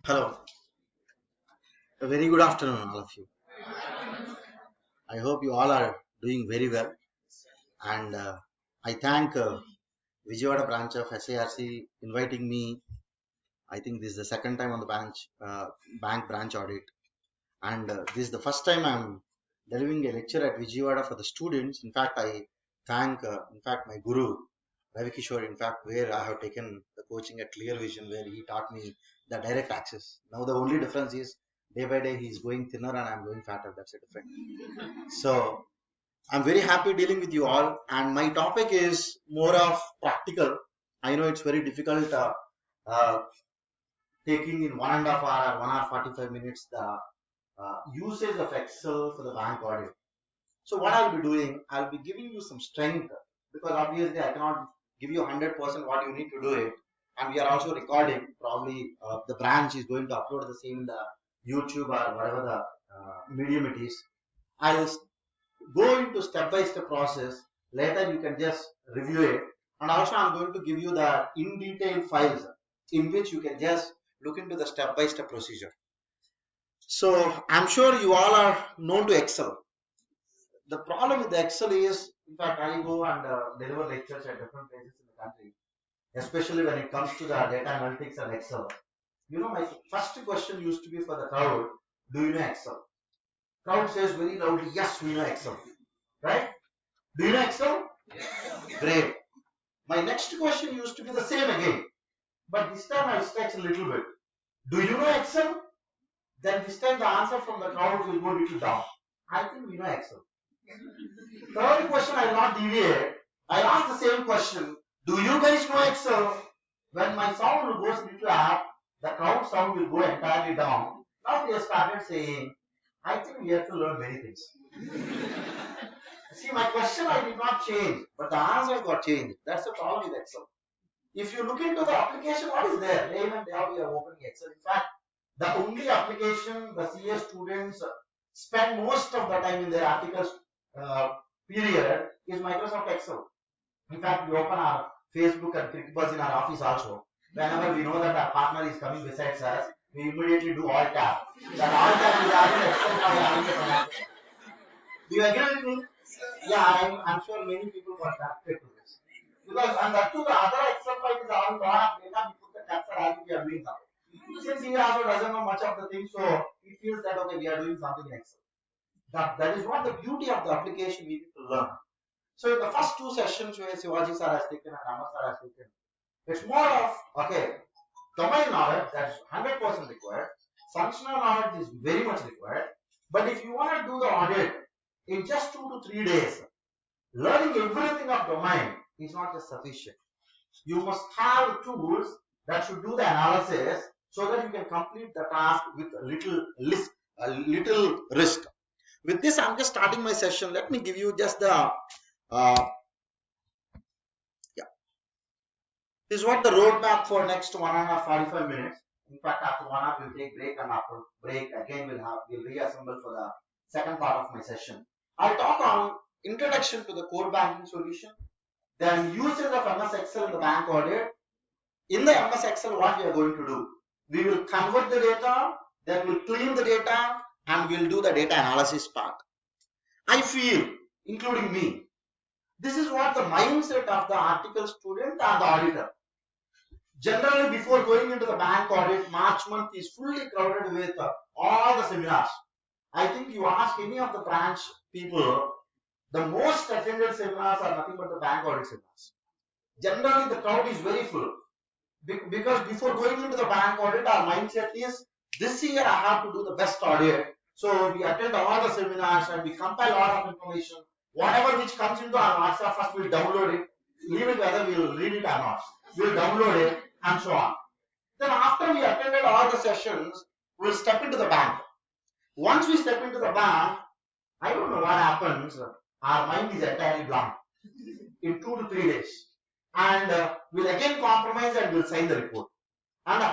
Hello, a very good afternoon, all of you. I hope you all are doing very well. And I thank Vijayawada branch of SARC inviting me. I think this is the second time on the bank branch audit. And this is the first time I'm delivering a lecture at Vijayawada for the students. In fact, I thank, my guru, Ravi Kishore, in fact, where I have taken the coaching at Clear Vision, where he taught me the direct access. Now the only difference is day by day he's going thinner and I'm going fatter. That's a difference. So I'm very happy dealing with you all, and my topic is more of practical. I know it's very difficult uh, taking in 1.5 hour or 1 hour 45 minutes the usage of Excel for the bank audit. So what I'll be doing, I'll be giving you some strength, because obviously I cannot give you 100% what you need to do it, and we are also recording. Probably the branch is going to upload the same in the YouTube or whatever the medium it is. I'll go into step-by-step process. Later you can just review it, and also I'm going to give you the in-detail files in which you can just look into the step-by-step procedure. So I'm sure you all are known to Excel. The problem with the Excel is, in fact, I go and deliver lectures at different places in the country, especially when it comes to the data analytics and Excel. You know, my first question used to be for the crowd, do you know Excel? Crowd says very loudly, yes, we know Excel. Right? Do you know Excel? Yes. Great. My next question used to be the same again, but this time I'll stretch a little bit. Do you know Excel? Then this time the answer from the crowd will go a little down. I think we know Excel. Third question, I will not deviate. I ask the same question. Do you guys know Excel? When my sound will go a little up, the crowd sound will go entirely down. Now they started saying, I think we have to learn many things. See, my question I did not change, but the answer got changed. That's the problem with Excel. If you look into the application, what is there? Day in and day out, we are opening Excel. In fact, the only application the CA students spend most of the time in their articles period is Microsoft Excel. In fact, we open our Facebook and ClickBuzz in our office also. Whenever we know that our partner is coming besides us, we immediately do Alt Tab. That Alt Tab is having Excel file. Do you agree with me? Yeah, I'm sure many people got attracted to this. Because, and that too, the other Excel file is all lot of data, we put the capture as if we are doing something. Since he also doesn't know much of the things, so he feels that, okay, we are doing something in Excel. That is what the beauty of the application we need to learn. So in the first two sessions where Shivaji sir has taken and Amar sir has taken, it's more of, okay, domain knowledge, that's 100% required. Functional knowledge is very much required. But if you want to do the audit in just 2 to 3 days, learning everything of domain is not just sufficient. You must have tools that should do the analysis so that you can complete the task with a little risk. With this, I'm just starting my session. Let me give you just the This is what the roadmap for next 1 hour 45 minutes. In fact, after 1 hour we'll take break, and after break again we'll reassemble for the second part of my session. I'll talk on introduction to the core banking solution, then usage of MS Excel in the bank audit. In the MS Excel, what we are going to do? We will convert the data, then we'll clean the data, and we'll do the data analysis part. I feel, including me, this is what the mindset of the article student and the auditor. Generally, before going into the bank audit, March month is fully crowded with all the seminars. I think you ask any of the branch people, the most attended seminars are nothing but the bank audit seminars. Generally, the crowd is very full. Because before going into the bank audit, our mindset is, this year I have to do the best audit. So we attend all the seminars and we compile a lot of information. Whatever which comes into our WhatsApp, first we'll download it, leave it whether we'll read it or not. We'll download it and so on. Then after we attended all the sessions, we'll step into the bank. Once we step into the bank, I don't know what happens, our mind is entirely blank in 2 to 3 days. And we'll again compromise and we'll sign the report. And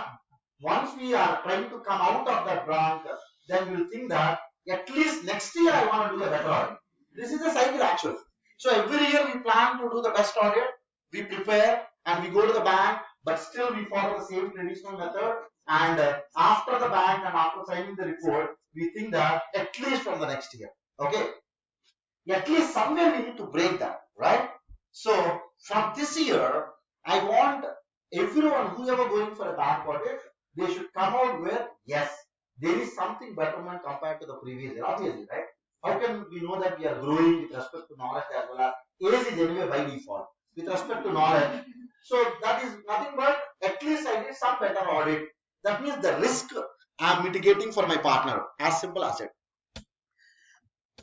once we are trying to come out of that blank, then we'll think that at least next year I want to do the better audit. This is the cycle actually. So every year we plan to do the best audit, we prepare and we go to the bank, but still we follow the same traditional method. And after open the bank and after signing the report, we think that at least from the next year. Okay. At least somewhere we need to break that, right? So from this year, I want everyone, whoever going for a bank audit, they should come out with, yes, there is something betterment compared to the previous year, obviously, right? How can we know that we are growing with respect to knowledge as well as age is anyway by default with respect to knowledge. So that is nothing but at least I did some better audit. That means the risk I am mitigating for my partner, as simple as it.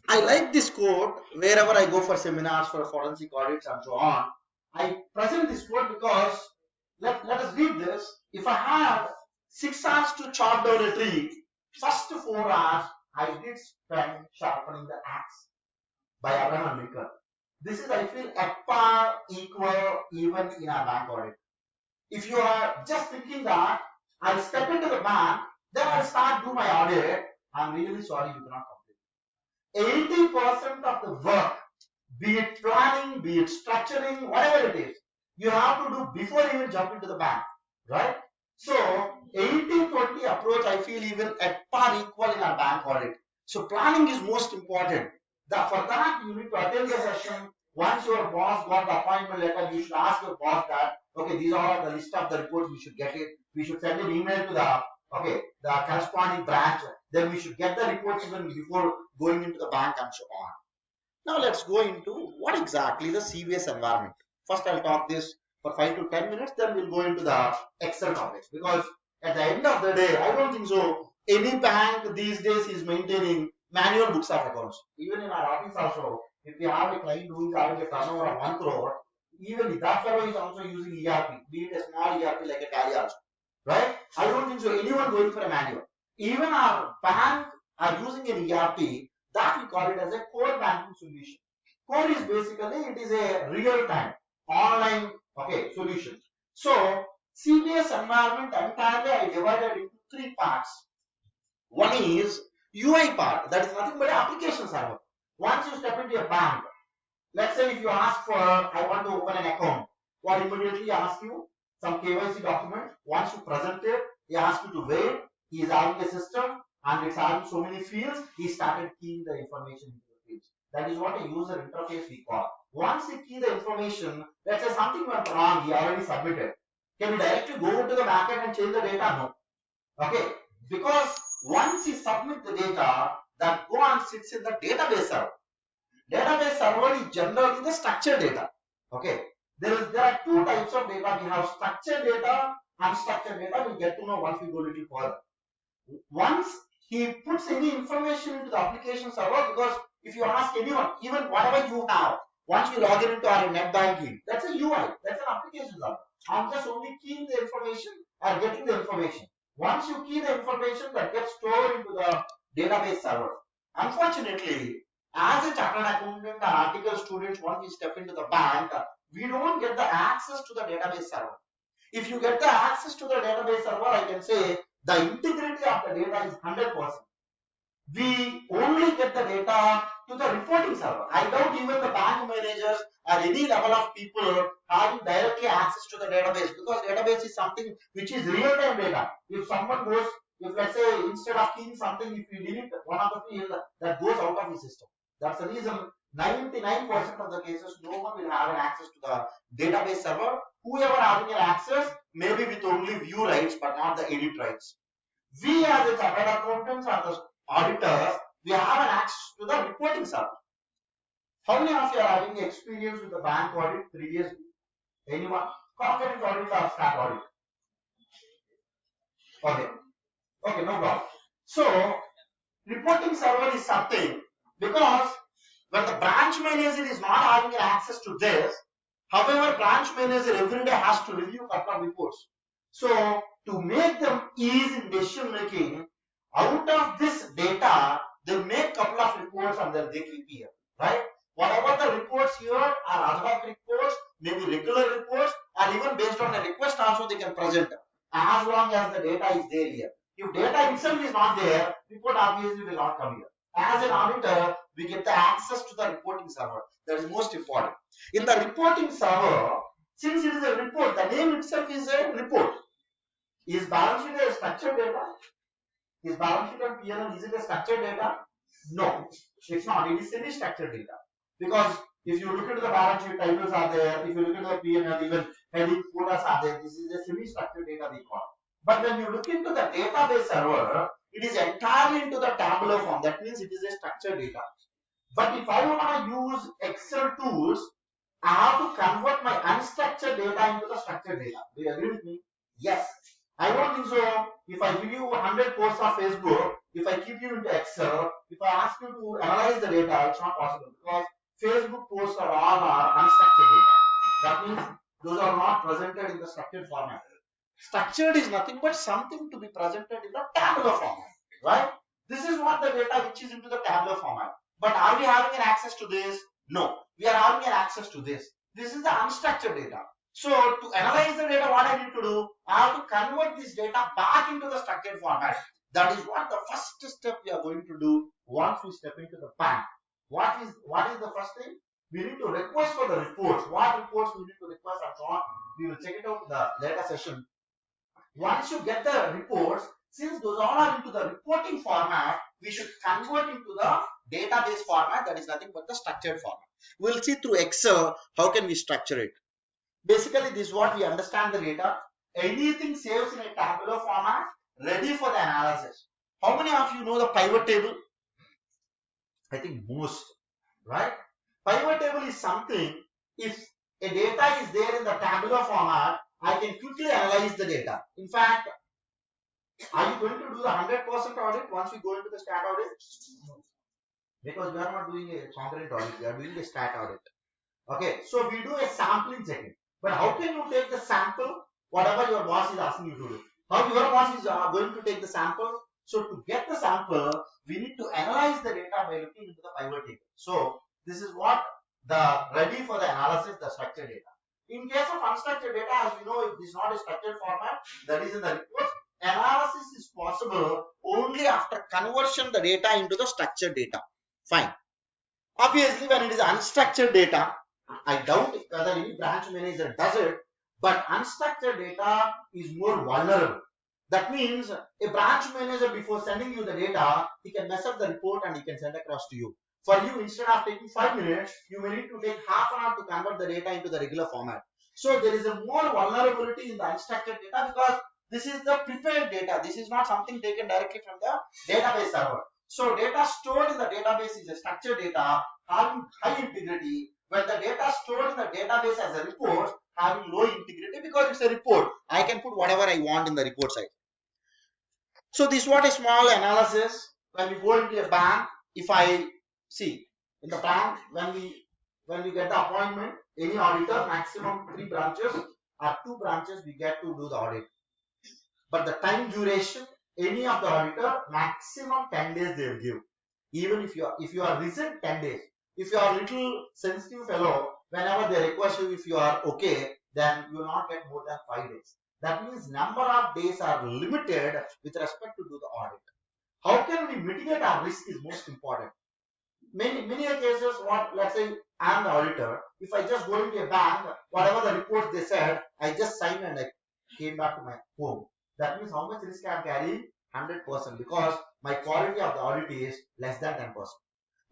I like this quote wherever I go for seminars, for forensic audits and so on. I present this quote because let us read this. If I had 6 hours to chop down a tree, first 4 hours I did spend sharpening the axe by Abraham Lincoln. This is, I feel, at par, equal, even in a bank audit. If you are just thinking that I'll step into the bank, then I'll start do my audit, I'm really sorry you cannot complete. 80% of the work, be it planning, be it structuring, whatever it is, you have to do before you even jump into the bank, right? So 80-20 approach, I feel, even at par equal in our bank audit. So planning is most important. For that, you need to attend the session. Once your boss got the appointment letter, you should ask your boss that, okay, these are the list of the reports, we should get it. We should send an email to the corresponding branch. Then we should get the reports even before going into the bank and so on. Now let's go into what exactly the CVS environment. First, I'll talk this for 5 to 10 minutes, then we'll go into the Excel topics. Because at the end of the day, I don't think so any bank these days is maintaining manual books of accounts. Even in our office also, if we have a client who is having a turnover of 1 crore, even that fellow is also using ERP, be it a small ERP like a Tally also, right? I don't think so anyone going for a manual. Even our bank are using an ERP, that we call it as a core banking solution. Core is basically, it is a real-time online solution. So CVS environment entirely I divided into 3 parts. One is UI part, that is nothing but application server. Once you step into a bank, let's say if you ask for, I want to open an account, what immediately ask you? Some KYC document. Once you present it, he asks you to wait. He is having a system and it's having so many fields, he started keying the information into the fields. That is what a user interface we call. Once he key the information, let's say something went wrong, he already submitted. Can he directly go into the backend and change the data? No. Okay. Because once he submit the data, that go and sits in the database server. Database server is generally the structured data. Okay. There are 2 types of data. We have structured data, unstructured data. We'll get to know once we go a little further. Once he puts any information into the application server, because if you ask anyone, even whatever you have, once we log in into our net banking, that's a UI, that's an application server. I'm just only keying the information or getting the information. Once you key the information, that gets stored into the database server. Unfortunately, as a chartered accountant and article students, once we step into the bank, we don't get the access to the database server. If you get the access to the database server, I can say the integrity of the data is 100%. We only get the data to the reporting server. I doubt even the bank managers or any level of people having directly access to the database, because database is something which is real-time data. If someone goes, if let's say instead of keying something, if you delete one of the fields, that goes out of the system. That's the reason 99% of the cases no one will have an access to the database server. Whoever having an access, maybe with only view rights but not the edit rights. We as a chartered accountants or the auditors, we have an access to the reporting server. How many of you are having experience with the bank audit previously? Anyone? Corporate audit or staff audit? Okay, no problem. So, reporting server is something, because when the branch manager is not having access to this, however, branch manager every day has to review a couple of reports. So, to make them ease in decision making, out of this data, they make couple of reports and then they keep here, right? Whatever the reports here are ad hoc reports, maybe regular reports, or even based on a request also they can present, as long as the data is there here. If data itself is not there, report obviously will not come here. As an auditor, we get the access to the reporting server. That is most important. In the reporting server, since it is a report, the name itself is a report. Is balance sheet a structured data? Is balance sheet and P&L, is it a structured data? No, it's not. It is semi-structured data. Because if you look into the balance sheet, tables are there. If you look into the P&L, even heading quotas are there. This is a semi-structured data we call. But when you look into the database server, it is entirely into the tabular form. That means it is a structured data. But if I want to use Excel tools, I have to convert my unstructured data into the structured data. Do you agree with me? Yes. I don't think so. If I give you 100 posts of Facebook, if I keep you into Excel, if I ask you to analyze the data, it's not possible because Facebook posts are all unstructured data. That means those are not presented in the structured format. Structured is nothing but something to be presented in the tabular format, right? This is what the data which is into the tabular format. But are we having an access to this? No. We are having an access to this. This is the unstructured data. So to analyze the data, what I need to do, I have to convert this data back into the structured format. That is what the first step we are going to do once we step into the bank. What is the first thing? We need to request for the reports. What reports we need to request and so on. We will check it out in the later session. Once you get the reports, since those all are into the reporting format, we should convert into the database format, that is nothing but the structured format. We'll see through Excel how can we structure it. Basically, this is what we understand the data. Anything saves in a tabular format, ready for the analysis. How many of you know the pivot table? I think most, right? Pivot table is something, if a data is there in the tabular format, I can quickly analyze the data. In fact, are you going to do the 100% audit once we go into the stat audit? No. Because we are not doing a concurrent audit, we are doing a stat audit. Okay, so we do a sampling checking. But how can you take the sample, whatever your boss is asking you to do? How your boss is going to take the sample? So to get the sample, we need to analyze the data by looking into the pivot table. So this is what the ready for the analysis, the structured data. In case of unstructured data, as we know, it is not a structured format, that is in the report. Analysis is possible only after conversion the data into the structured data. Fine. Obviously, when it is unstructured data, I doubt whether any branch manager does it, but unstructured data is more vulnerable. That means a branch manager, before sending you the data, he can mess up the report and he can send across to you. For you, instead of taking 5 minutes, you may need to take half an hour to convert the data into the regular format. So there is a more vulnerability in the unstructured data because this is the prepared data. This is not something taken directly from the database server. So data stored in the database is a structured data having high integrity. When the data stored in the database as a report having low integrity, because it's a report, I can put whatever I want in the report side. So this is what a small analysis. When we go into a bank, if I see in the bank, when we get the appointment, any auditor, maximum 3 branches or 2 branches we get to do the audit. But the time duration, any of the auditor, maximum 10 days they will give. Even if you are recent, 10 days. If you are a little sensitive fellow, whenever they request you, if you are okay, then you will not get more than 5 days. That means number of days are limited with respect to do the audit. How can we mitigate our risk is most important. Many cases, let's say I am the auditor. If I just go into a bank, whatever the reports they said, I just signed and I came back to my home. That means how much risk I am carrying? 100%, because my quality of the audit is less than 10%.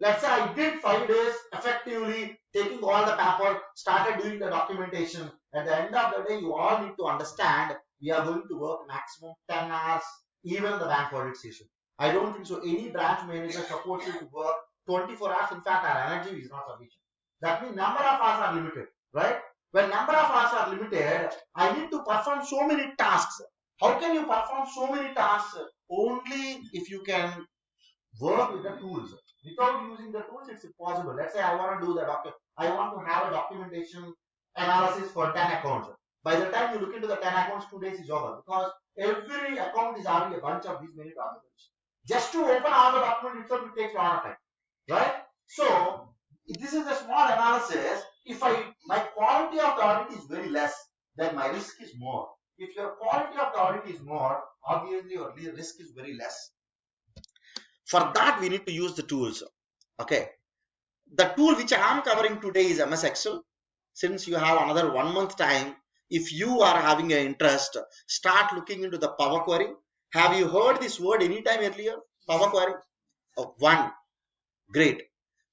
Let's say I did 5 days effectively, taking all the paper, started doing the documentation. At the end of the day, you all need to understand we are going to work maximum 10 hours, even the bank audit session. I don't think so any branch manager supports you to work 24 hours. In fact, our energy is not sufficient. That means number of hours are limited, right? When number of hours are limited, I need to perform so many tasks. How can you perform so many tasks? Only if you can work with the tools. Without using the tools, it's impossible. Let's say I want to do I want to have a documentation analysis for 10 accounts. By the time you look into the 10 accounts, 2 days is over, because every account is having a bunch of these many documents. Just to open all the documents itself, it takes a lot of time, right? So this is a small analysis. If my quality of the audit is very less, then my risk is more. If your quality of the audit is more, obviously your risk is very less. For that, we need to use the tools. Okay. The tool which I am covering today is MS Excel. Since you have another 1 month time, if you are having an interest, start looking into the Power Query. Have you heard this word anytime earlier? Power query? Oh, one. Great.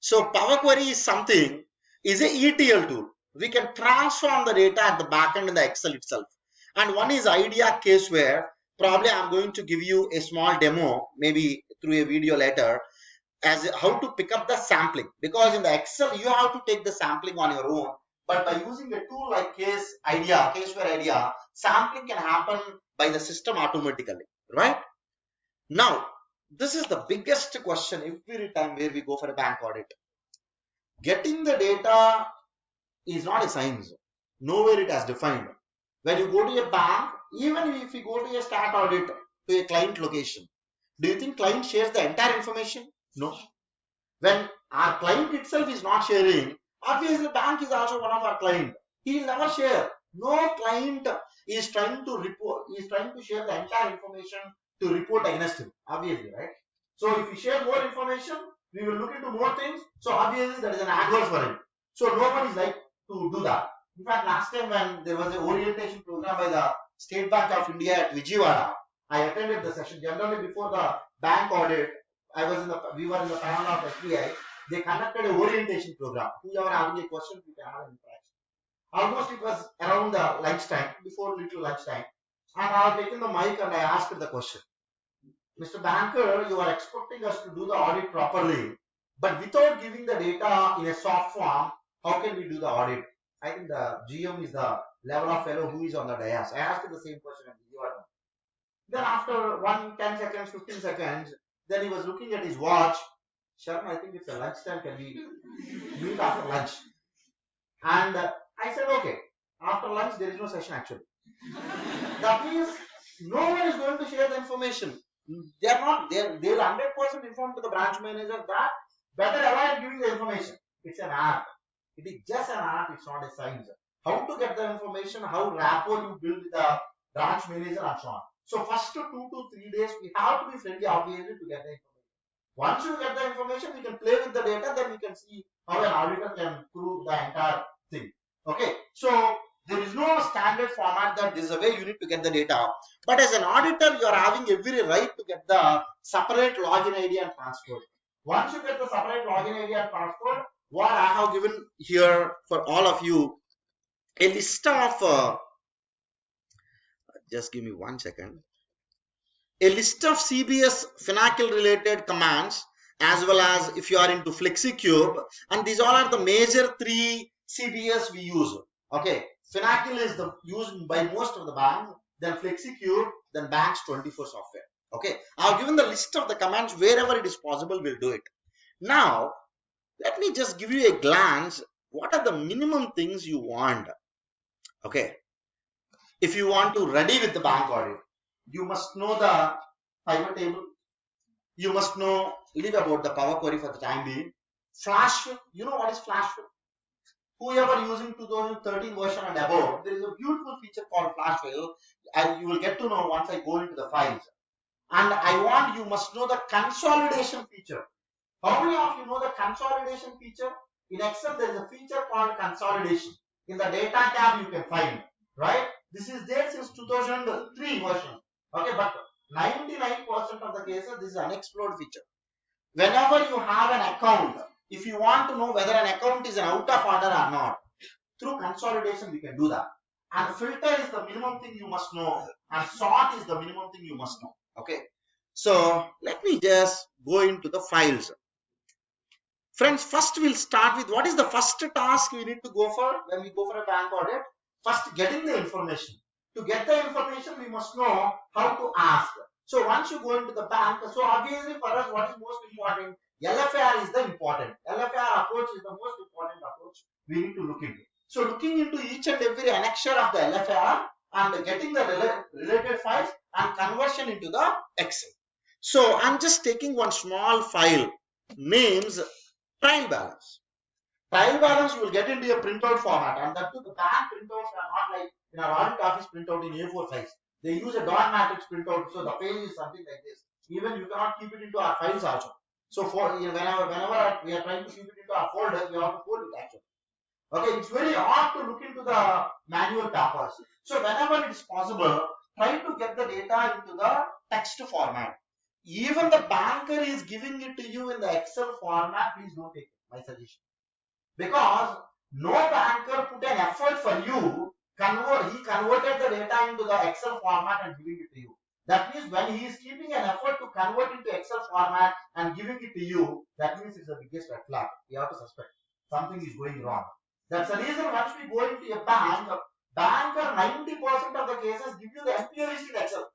So Power Query is something, is a ETL tool. We can transform the data at the backend in the Excel itself. And one is idea case where probably I'm going to give you a small demo, maybe through a video later, as how to pick up the sampling. Because in the Excel, you have to take the sampling on your own. But by using a tool like case where idea, sampling can happen by the system automatically, right? Now, this is the biggest question every time where we go for a bank audit. Getting the data is not a science. Nowhere it has defined. When you go to a bank, even if you go to a stat audit to a client location, do you think client shares the entire information? No. When our client itself is not sharing, obviously bank is also one of our client. He will never share. No client is trying to report, is trying to share the entire information to report against him. Obviously, right? So if we share more information, we will look into more things. So obviously that is an adverse for him. So no one is like to do that. In fact, last time when there was an orientation program by the State Bank of India at Vijayawada, I attended the session. Generally before the bank audit, we were in the panel of SBI. They conducted an orientation program. Whoever having a question, we can have an interaction. Almost it was around the lunchtime, before little lunchtime. And I have taken the mic and I asked the question. Mr. Banker, you are expecting us to do the audit properly, but without giving the data in a soft form, how can we do the audit? I think the GM is the level of fellow who is on the dais. I asked the same question. Then after 10 seconds, 15 seconds, then he was looking at his watch. Sharon, I think it's a lunchtime. Can we meet after lunch? And I said, okay. After lunch, there is no session actually. That means no one is going to share the information. They are not, they'll 100% inform to the branch manager that better avoid giving the information. It's an art. It is just an art, it's not a science. How to get the information, how rapport you build with the branch manager and so on. So first 2 to 3 days, we have to be friendly obviously to get the information. Once you get the information, we can play with the data, then we can see how an auditor can prove the entire thing. Okay, so there is no standard format that this is the way you need to get the data. But as an auditor, you are having every right to get the separate login ID and password. Once you get the separate login ID and password, what I have given here for all of you, a list of, just give me 1 second, a list of CBS Finacle related commands, as well as if you are into FlexiCube, and these all are the major 3 CBS we use. Okay, Finacle is used by most of the banks, then FlexiCube, then Banks 24 software. Okay, I've given the list of the commands wherever it is possible, we'll do it. Now, let me just give you a glance. What are the minimum things you want? Okay, if you want to ready with the bank audit, you must know the pivot table. You must know a little about the Power Query for the time being. Flash fill, you know what is flash fill? Whoever using 2013 version and above, there is a beautiful feature called flash fill, and you will get to know once I go into the files. And I want you must know the consolidation feature. How many of you know the consolidation feature? In Excel, there is a feature called consolidation. In the data tab, you can find, right? This is there since 2003 version. Okay, but 99% of the cases, this is an unexplored feature. Whenever you have an account, if you want to know whether an account is an out of order or not, through consolidation, we can do that. And filter is the minimum thing you must know, and sort is the minimum thing you must know. Okay, so let me just go into the files. Friends, first we'll start with what is the first task we need to go for when we go for a bank audit. First, getting the information. To get the information, we must know how to ask. So once you go into the bank, so obviously for us, what is most important? LFAR is the important. LFAR approach is the most important approach we need to look into. So looking into each and every annexure of the LFAR and getting the related files and conversion into the Excel. So I'm just taking one small file, names trial balance. Trial balance you will get into a printout format, and that too the bank printouts are not like in our audit office printout in A4 size. They use a dot matrix printout, so the page is something like this. Even you cannot keep it into our files also. So for whenever we are trying to keep it into our folders, we have to fold it actually. Okay, it's very hard to look into the manual papers. So whenever it is possible, try to get the data into the text format. Even the banker is giving it to you in the Excel format. Please don't take it, my suggestion. Because no banker put an effort for you. He converted the data into the Excel format and giving it to you. That means when he is keeping an effort to convert into Excel format and giving it to you, that means it's the biggest red flag. You have to suspect something is going wrong. That's the reason once we go into a banker 90% of the cases give you the NPA list in Excel.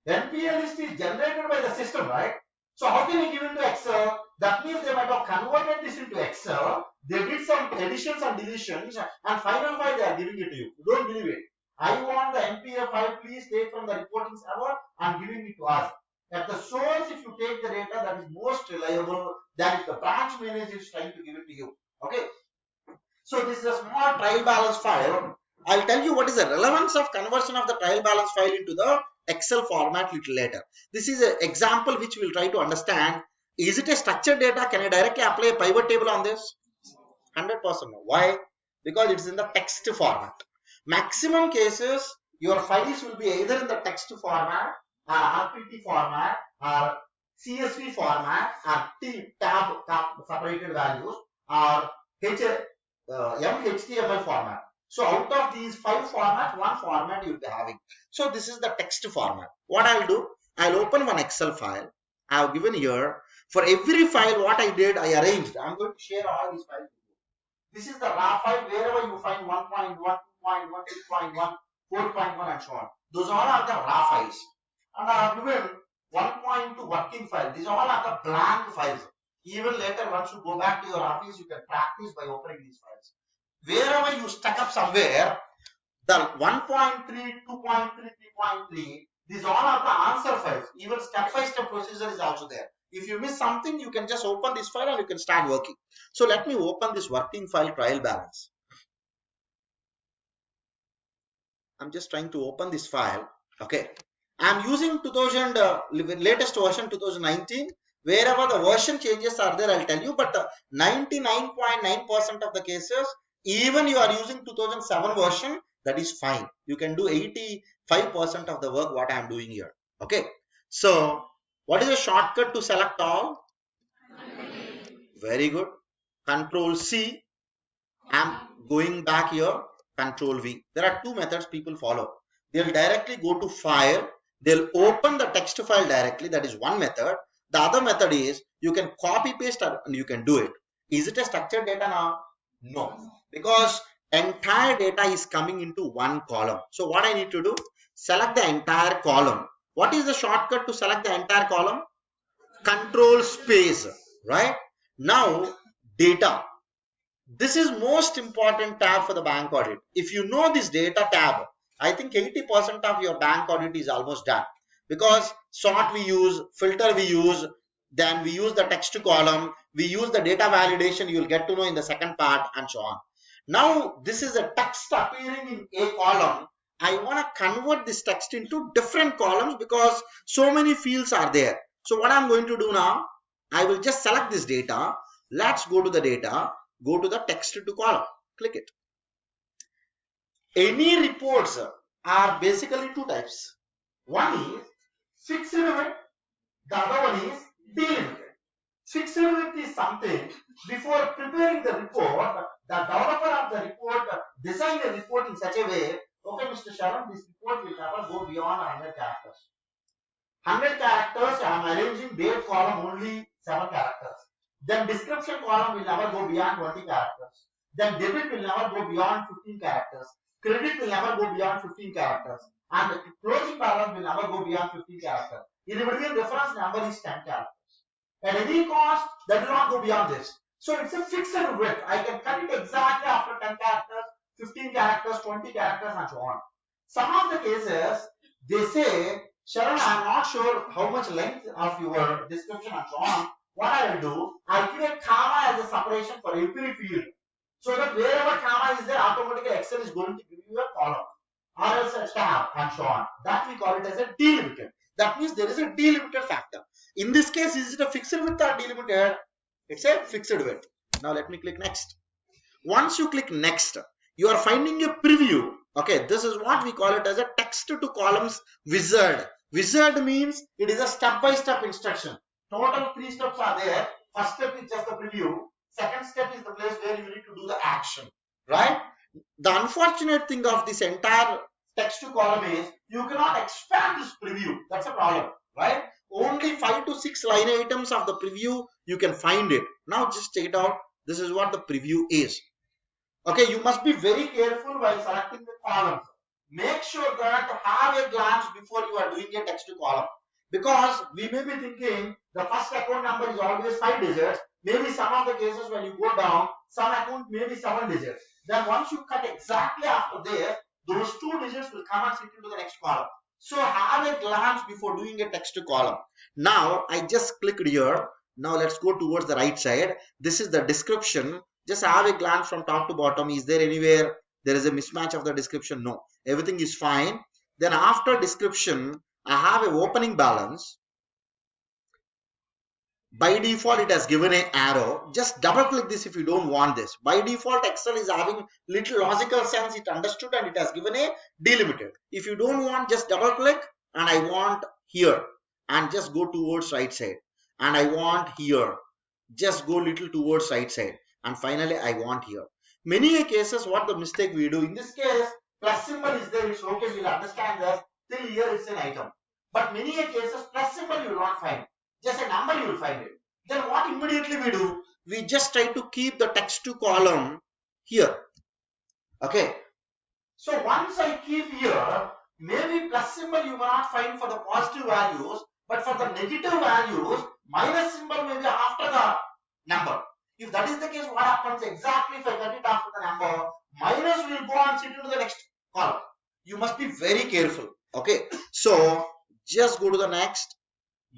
NPA list is generated by the system, right? So how can you give into Excel? That means they might have converted this into Excel. They did some additions and deletions, and final file they are giving it to you. Don't believe it. I want the NPA file, please take from the reporting server and giving it to us. At the source, if you take the data, that is most reliable than if the branch manager is trying to give it to you. Okay. So this is a small trial balance file. I'll tell you what is the relevance of conversion of the trial balance file into the Excel format little later. This is an example which we'll try to understand. Is it a structured data? Can I directly apply a pivot table on this? 100% no. Why? Because it's in the text format. Maximum cases, your files will be either in the text format, or RPT format, or CSV format, or tab separated values, or HTML format. So out of these 5 formats, one format you will be having. So this is the text format. What I'll do, I'll open one Excel file. I have given here. For every file, what I did, I arranged. I'm going to share all these files with you. This is the raw file, wherever you find 1.1, 2.1, 3.1, 4.1 and so on. Those all are the raw files. And I have given 1.2 working file. These all are the blank files. Even later, once you go back to your office, you can practice by opening these files. Wherever you stuck up somewhere, the 1.3, 2.3, 3.3, these all are the answer files. Even step-by-step procedure is also there. If you miss something, you can just open this file and you can start working. So let me open this working file trial balance. I'm just trying to open this file. Okay. I'm using latest version 2019. Wherever the version changes are there, I'll tell you. But 99.9% of the cases, even you are using 2007 version, that is fine. You can do 85% of the work what I am doing here. Okay. So what is the shortcut to select all? Very good. Control C. I'm going back here. Control V. There are 2 methods people follow. They'll directly go to file. They'll open the text file directly. That is one method. The other method is you can copy paste and you can do it. Is it a structured data now? No. Because entire data is coming into one column. So what I need to do? Select the entire column. What is the shortcut to select the entire column? Control space. Right? Now data. This is most important tab for the bank audit. If you know this data tab, I think 80% of your bank audit is almost done. Because sort we use, filter we use, then we use the text column, we use the data validation, you will get to know in the second part and so on. Now this is a text appearing in a column. I want to convert this text into different columns because so many fields are there. So what I'm going to do now, I will just select this data. Let's go to the data, go to the text to column, click it. Any reports are basically 2 types. One is fixed width, the other one is delimited. Fixed width is something, before preparing the report, the developer of the report designed a report in such a way, okay Mr. Sharon, this report will never go beyond 100 characters. 100 characters, I am arranging date column only 7 characters. Then description column will never go beyond 20 characters. Then debit will never go beyond 15 characters. Credit will never go beyond 15 characters. And the closing balance will never go beyond 15 characters. In between reference number is 10 characters. At any cost, that will not go beyond this. So it's a fixed width. I can cut it exactly after 10 characters, 15 characters, 20 characters and so on. Some of the cases, they say, Sharon, I am not sure how much length of your description and so on. What I will do, I will give a comma as a separation for every field. So that wherever comma is there, automatically Excel is going to give you a column or else a tab and so on. That we call it as a delimited. That means there is a delimited factor. In this case, is it a fixed width or delimited? It's a fixed width. Now let me click next. Once you click next, you are finding a preview. Okay, this is what we call it as a text to columns wizard. Wizard means it is a step-by-step instruction. Total 3 steps are there. First step is just the preview. Second step is the place where you need to do the action. Right? The unfortunate thing of this entire text to column is you cannot expand this preview. That's a problem. Right? Only 5 to 6 line items of the preview you can find it. Now just check it out. This is what the preview is. Okay, you must be very careful while selecting the columns. Make sure that have a glance before you are doing a text to column. Because we may be thinking the first account number is always 5 digits. Maybe some of the cases when you go down, some account may be 7 digits. Then once you cut exactly after this, those 2 digits will come and sit into the next column. So have a glance before doing a text to column. Now I just clicked here. Now let's go towards the right side. This is the description. Just have a glance from top to bottom. Is there anywhere there is a mismatch of the description? No, everything is fine. Then after description, I have an opening balance. By default, it has given an arrow. Just double click this if you don't want this. By default, Excel is having little logical sense. It understood and it has given a delimited. If you don't want, just double click and I want here and just go towards right side. And I want here. Just go little towards right side. And finally, I want here. Many cases, what the mistake we do, in this case, plus symbol is there, it's okay, we'll understand that, till here it's an item. But many cases, plus symbol you will not find, just a number you will find it. Then what immediately we do, we just try to keep the text to column here. Okay. So once I keep here, maybe plus symbol you will not find for the positive values, but for the negative values, minus symbol may be after the number. If that is the case, what happens exactly if I cut it after the number, minus will go and sit into the next column. You must be very careful. Okay. So just go to the next,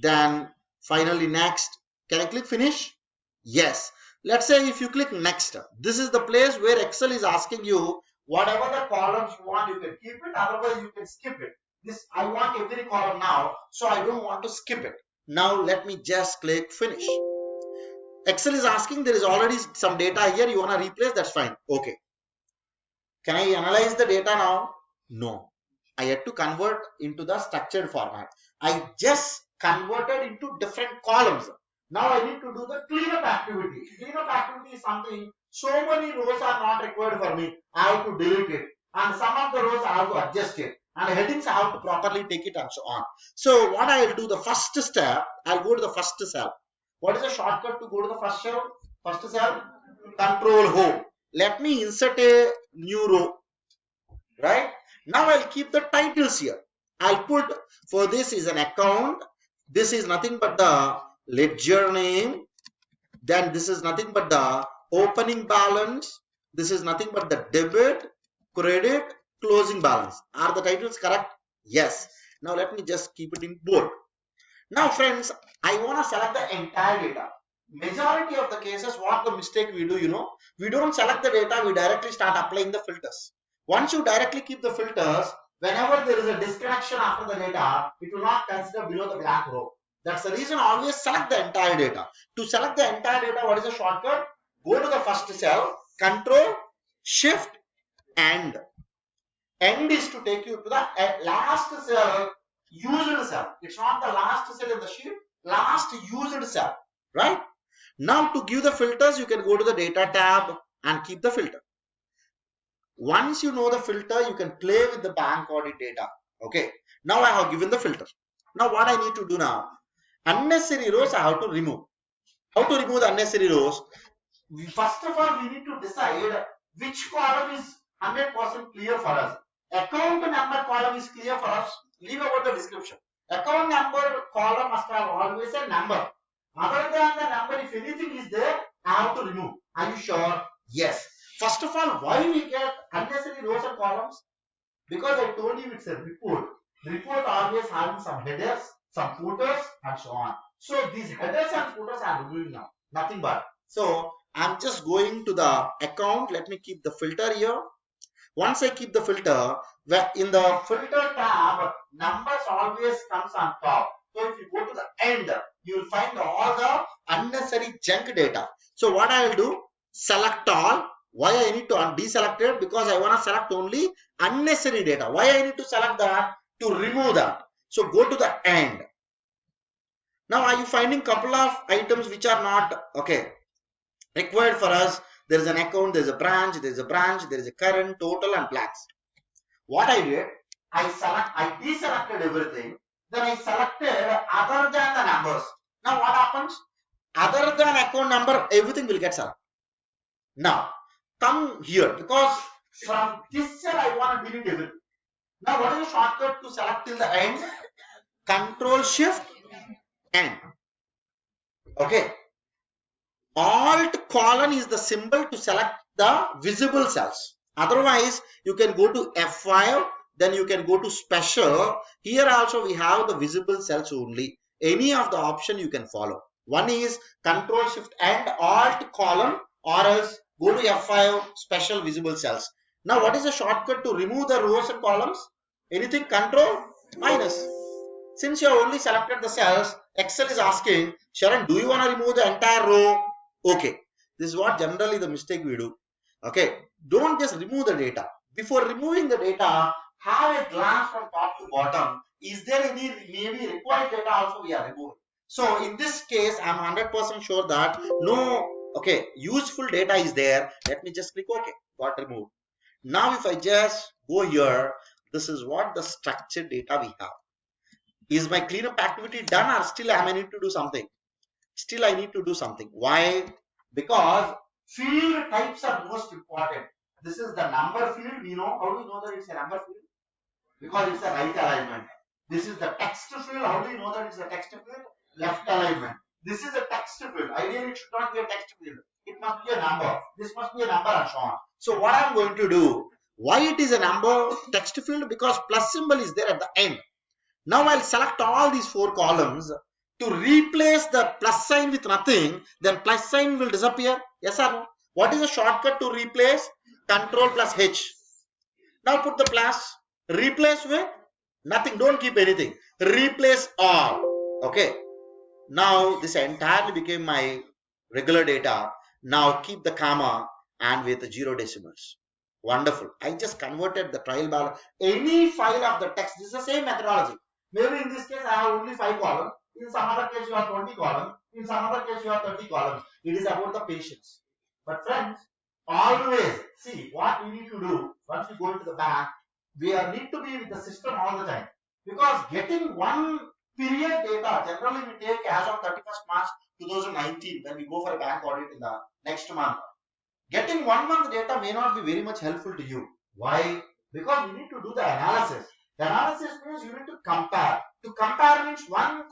then finally next. Can I click finish? Yes. Let's say if you click next, this is the place where Excel is asking you whatever the columns you want, you can keep it, otherwise you can skip it. This I want every column now, so I don't want to skip it. Now let me just click finish. Excel is asking there is already some data here, you want to replace, that's fine. Okay. Can I analyze the data now? No. I had to convert into the structured format. I just converted into different columns. Now I need to do the cleanup activity. Cleanup activity is something, so many rows are not required for me. I have to delete it. And some of the rows I have to adjust it. And headings I have to properly take it and so on. So what I will do, the first step, I'll go to the first cell. What is the shortcut to go to the first cell? First cell, Control Home. Let me insert a new row. Right? Now I'll keep the titles here. I'll put, for this is an account. This is nothing but the ledger name. Then this is nothing but the opening balance. This is nothing but the debit, credit, closing balance. Are the titles correct? Yes. Now let me just keep it in bold. Now friends, I want to select the entire data. Majority of the cases, what the mistake we do, we don't select the data, we directly start applying the filters. Once you directly keep the filters, whenever there is a disconnection after the data, it will not consider below the black row. That's the reason always select the entire data. To select the entire data, what is the shortcut? Go to the first cell, Control, Shift, End. End is to take you to the last cell, used cell. It's not the last cell in the sheet, last used cell, right? Now to give the filters, you can go to the data tab and keep the filter. Once you know the filter, you can play with the bank audit data. Okay. Now I have given the filter. Now what I need to do now? Unnecessary rows I have to remove. How to remove the unnecessary rows? First of all, we need to decide which column is 100% clear for us. Account number column is clear for us. Leave about the description. Account number column must have always a number. Other than the number, if anything is there, I have to remove. Are you sure? Yes. First of all, why we get unnecessary rows and columns? Because I told you it's a report. Report always having some headers, some footers, and so on. So these headers and footers are removing now. Nothing but. So I'm just going to the account. Let me keep the filter here. Once I keep the filter, in the filter tab, numbers always comes on top. So if you go to the end, you will find all the unnecessary junk data. So what I will do, select all. Why I need to deselect it? Because I want to select only unnecessary data. Why I need to select that? To remove that. So go to the end. Now are you finding couple of items which are not required for us? There is an account, there is a branch, there is a current, total and blanks. What I did, I deselected everything. Then I selected other than the numbers. Now what happens? Other than account number, everything will get selected. Now come here, because from this cell I want to delete everything. Now what is the shortcut to select till the end? Control Shift N. Okay. Alt colon is the symbol to select the visible cells. Otherwise, you can go to F5, then you can go to special. Here also we have the visible cells only. Any of the option you can follow. One is Control Shift and Alt colon, or else go to F5, special visible cells. Now what is the shortcut to remove the rows and columns? Anything? Control minus. Since you have only selected the cells, Excel is asking, Sharon, do you want to remove the entire row? Okay, this is what generally the mistake we do. Okay, don't just remove the data. Before removing the data, have a glance from top to bottom. Is there any maybe required data also we are removing? So in this case, I'm 100% sure that no, useful data is there. Let me just click OK, got removed. Now if I just go here, this is what the structured data we have. Is my cleanup activity done, or still I need to do something? Still I need to do something. Why? Because field types are most important. This is the number field. We know. How do we know that it's a number field? Because it's a right alignment. This is the text field. How do you know that it's a text field? Left alignment. This is a text field. Ideally, it should not be a text field. It must be a number. This must be a number and so on. So what I'm going to do? Why it is a number text field? Because plus symbol is there at the end. Now I'll select all these 4 columns. To replace the plus sign with nothing, then plus sign will disappear. Yes or no? What is the shortcut to replace? Control plus H. Now put the plus. Replace with nothing. Don't keep anything. Replace all. Okay. Now this entirely became my regular data. Now keep the comma and with the 0 decimals. Wonderful. I just converted the trial balance. Any file of the text. This is the same methodology. Maybe in this case I have only 5 columns. In some other case you have 20 columns. In some other case you have 30 columns. It is about the patience. But friends, always see what we need to do once we go into the bank. We need to be with the system all the time. Because getting one period data, generally we take as of 31st March 2019 when we go for a bank audit in the next month. Getting 1 month data may not be very much helpful to you. Why? Because you need to do the analysis. The analysis means you need to compare. To compare means one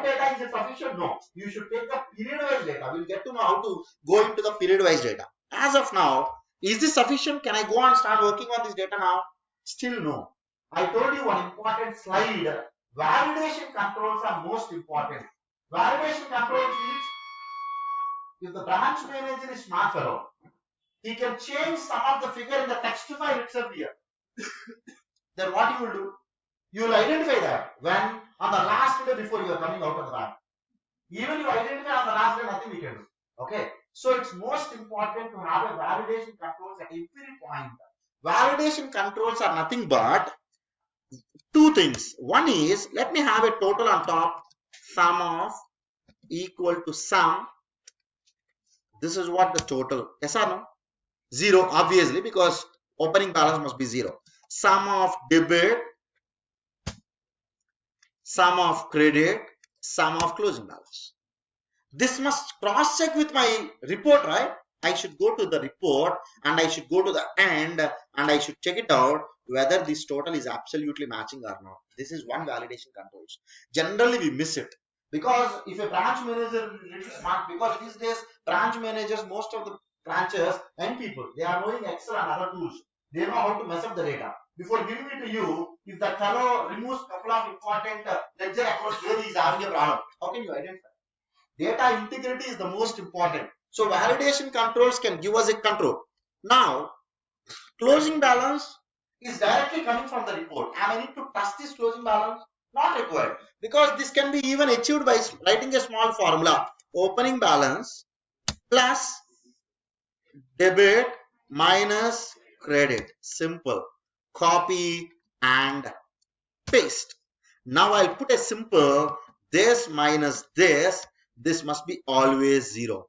data is sufficient? No. You should take the period-wise data. We'll get to know how to go into the period-wise data. As of now, is this sufficient? Can I go and start working on this data now? Still no. I told you one important slide. Validation controls are most important. Validation controls means if the branch manager is smart fellow, he can change some of the figure in the text file itself here. Then what you will do? You will identify that when on the last day before you are coming out of the bank. Even you identify on the last day, nothing we can do. Okay. So it's most important to have a validation controls at every point. Validation controls are nothing but 2 things. One is, let me have a total on top, sum of equal to sum. This is what the total. Yes or no? 0, obviously, because opening balance must be 0. Sum of debit, sum of credit, sum of closing balance. This must cross check with my report, right? I should go to the report and I should go to the end and I should check it out whether this total is absolutely matching or not. This is one validation controls. Generally we miss it because if a branch manager is little smart, because these days branch managers, most of the branches and people, they are knowing Excel and other tools. They know how to mess up the data. Before giving it to you, if the fellow removes a couple of important ledger accounts where he is having a problem, how can you identify? Data integrity is the most important. So validation controls can give us a control. Now, closing balance is directly coming from the report. Am I need to touch this closing balance? Not required. Because this can be even achieved by writing a small formula. Opening balance plus debit minus credit. Simple. Copy and paste. Now I'll put a simple this minus this must be always 0.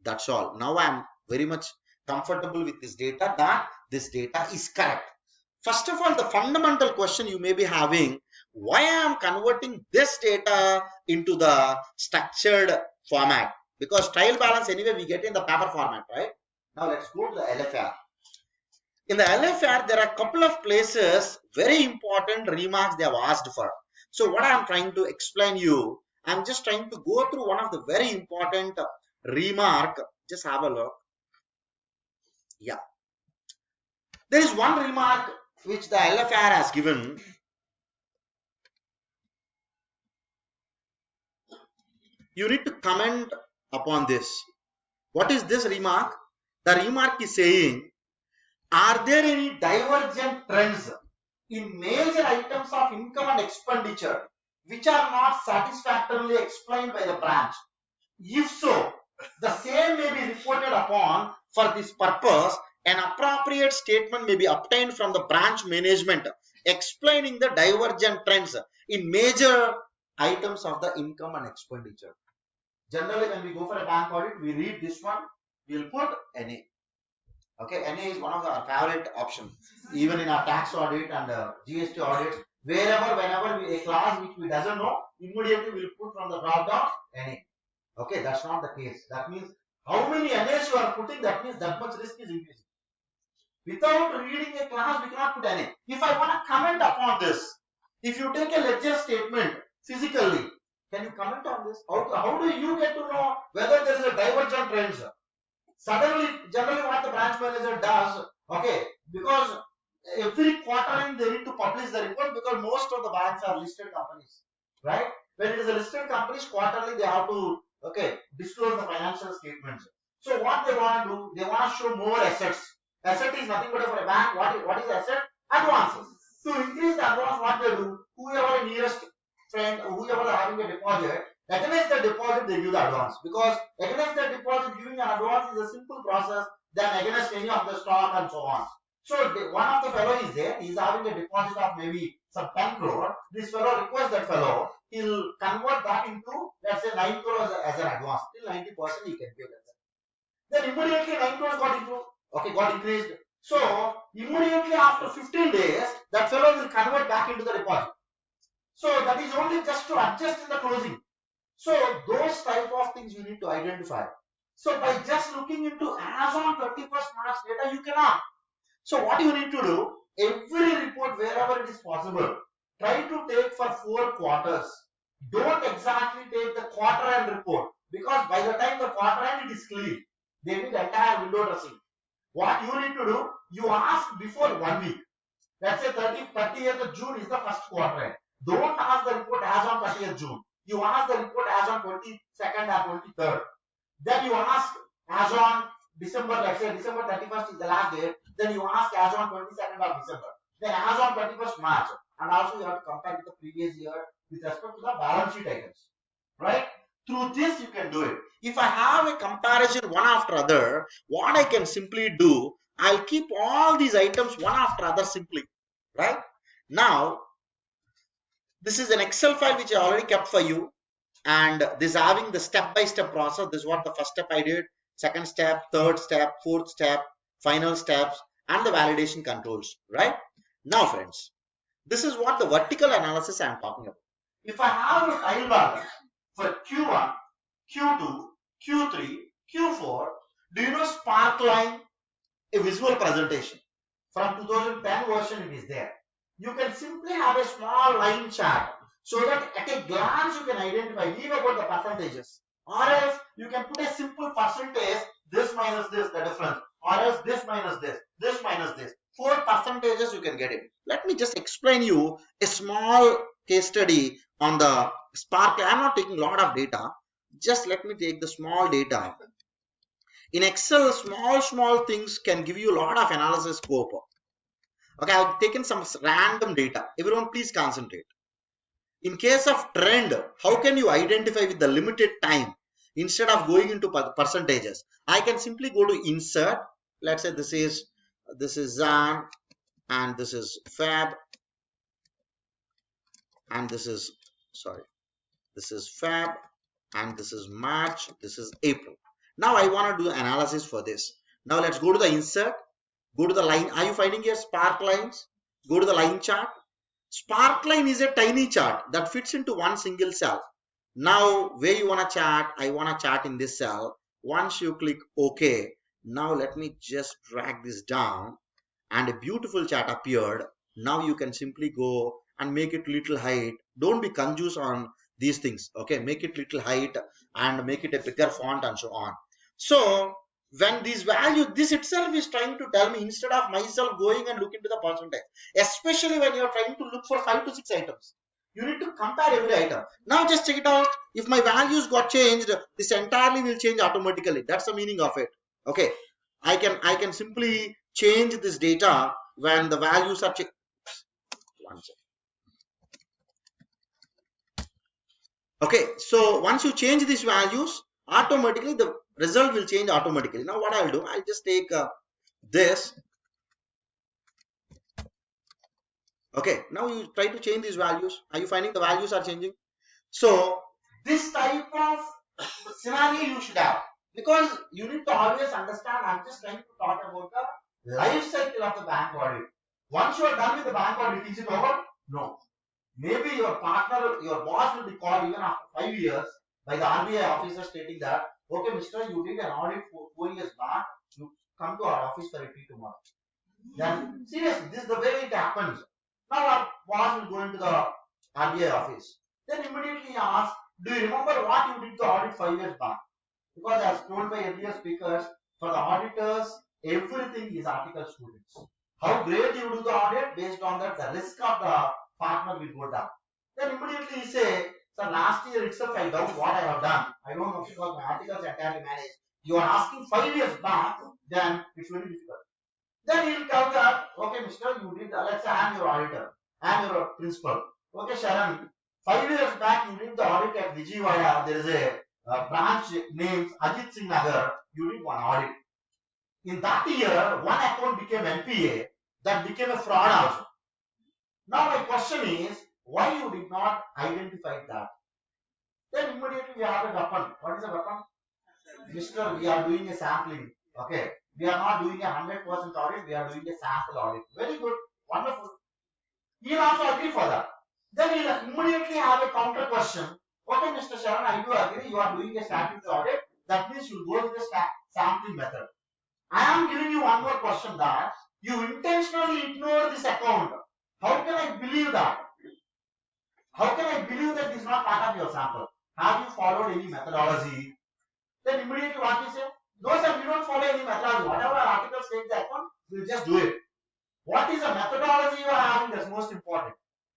That's all. Now I'm very much comfortable with this data that this data is correct. First of all, the fundamental question you may be having, why I am converting this data into the structured format? Because trial balance anyway we get in the paper format, right? Now let's go to the LFR. In the LFR, there are a couple of places, very important remarks they have asked for. So what I'm trying to explain you, I'm just trying to go through one of the very important remark. Just have a look. Yeah. There is one remark which the LFR has given. You need to comment upon this. What is this remark? The remark is saying, are there any divergent trends in major items of income and expenditure which are not satisfactorily explained by the branch? If so, the same may be reported upon. For this purpose, an appropriate statement may be obtained from the branch management explaining the divergent trends in major items of the income and expenditure. Generally, when we go for a bank audit, we read this one, we'll put NA. Okay, NA is one of our favorite options. Even in our tax audit and GST audit, whenever a class which we doesn't know, immediately we'll put from the drop down NA. Okay, that's not the case. That means how many NAs you are putting, that means that much risk is increasing. Without reading a class, we cannot put NA. If I want to comment upon this, if you take a ledger statement physically, can you comment on this? How do you get to know whether there is a divergent trend? Suddenly, generally what the branch manager does, okay, because every quarter they need to publish the report because most of the banks are listed companies, right? When it is a listed companies, quarterly they have to, okay, disclose the financial statements. So what they want to do, they want to show more assets. Asset is nothing but for a bank. What is asset? Advances. To increase the advance, what they do, whoever nearest friend, whoever having a deposit, against the deposit they give the advance, because against the deposit giving an advance is a simple process than against any of the stock and so on. So one of the fellow is there, he is having a deposit of maybe some 10 crore. This fellow requests that fellow, he'll convert that into, let's say, 9 crore as an advance. Till 90% he can pay that. Then immediately 9 crore got improved. Okay, got increased. So immediately after 15 days, that fellow will convert back into the deposit. So that is only just to adjust in the closing. So those type of things you need to identify. So by just looking into as on 31st March data, you cannot. So what you need to do, every report wherever it is possible, try to take for 4 quarters. Don't exactly take the quarter end report, because by the time the quarter end it is clean, they need entire window dressing. What you need to do, you ask before 1 week. Let's say 30th of June is the first quarter end. Don't ask the report as on 30th June. You ask the report as on 22nd or 23rd. Then you ask as on December, let's say December 31st is the last date. Then you ask as on 22nd of December. Then as on 31st March. And also you have to compare with the previous year with respect to the balance sheet items. Right? Through this you can do it. If I have a comparison one after other, what I can simply do, I'll keep all these items one after other simply. Right? Now, this is an Excel file which I already kept for you, and this having the step-by-step process. This is what the first step I did, second step, third step, fourth step, final steps, and the validation controls, right? Now friends, this is what the vertical analysis I am talking about. If I have a trial balance for Q1, Q2, Q3, Q4, do you know Sparkline, a visual presentation? From 2010 version it is there. You can simply have a small line chart so that at a glance you can identify, leave about the percentages. Or else you can put a simple percentage, this minus this, the difference. Or else this minus this minus this. 4 percentages you can get it. Let me just explain you a small case study on the Spark. I'm not taking a lot of data. Just let me take the small data. In Excel, small things can give you a lot of analysis scope. Okay, I've taken some random data. Everyone please concentrate. In case of trend, how can you identify with the limited time instead of going into percentages? I can simply go to insert. Let's say this is Jan and this is Feb. and this is, sorry, this is Feb, and this is March, this is April. Now I want to do analysis for this. Now let's go to the insert, go to the line. Are you finding here spark lines? Go to the line chart. Spark line is a tiny chart that fits into one single cell. Now where you want to chart, I want to chart in this cell. Once you click OK, now let me just drag this down and a beautiful chart appeared. Now you can simply go and make it little height. Don't be confused on these things. Okay, make it little height and make it a bigger font and so on. So when these values, this itself is trying to tell me, instead of myself going and look into the percentage, especially when you're trying to look for 5 to 6 items, you need to compare every item. Now just check it out. If my values got changed, this entirely will change automatically. That's the meaning of it. Okay, I can simply change this data when the values are changed. Okay, so once you change these values, automatically the result will change automatically. Now what I'll do, I'll just take this. Okay, now you try to change these values. Are you finding the values are changing? So this type of scenario you should have, because you need to always understand. I'm just trying to talk about the life cycle of the bank audit. Once you are done with the bank audit, is it over? No. Maybe your partner, your boss will be called even after 5 years by the RBI officer stating that, okay, mister, you did an audit for 4 years back, you come to our office for a tea tomorrow. Then, seriously, this is the way it happens. Now our boss will go into the RBI office. Then immediately ask, do you remember what you did the audit 5 years back? Because as told by earlier speakers, for the auditors, everything is article students. How great you do the audit, based on that, the risk of the partner will go down. Then immediately you say, sir, last year itself I doubt what I have done. I don't know because my articles are entirely managed. You are asking 5 years back, then it's very difficult. Then he will tell that, okay, mister, you did, let's say I am your auditor, I am your principal. Okay, Sharon, 5 years back you did the audit at Vijayawada. There is a branch named Ajit Singh Nagar. You did one audit. In that year, one account became NPA, that became a fraud also. Now my question is, why you did not identify that? Then immediately we have a weapon. What is a weapon? Mister, we are doing a sampling. Okay. We are not doing a 100% audit, we are doing a sample audit. Very good. Wonderful. He will also agree for that. Then he will immediately have a counter question. Okay, Mr. Sharan, I do agree, you are doing a statutory audit. That means you will go with the sampling method. I am giving you one more question, that you intentionally ignore this account. How can I believe that? How can I believe that this is not part of your sample? Have you followed any methodology? Then immediately what we say? No sir, we don't follow any methodology. Whatever articles take the account, we'll just do it. What is the methodology you are having? That's most important.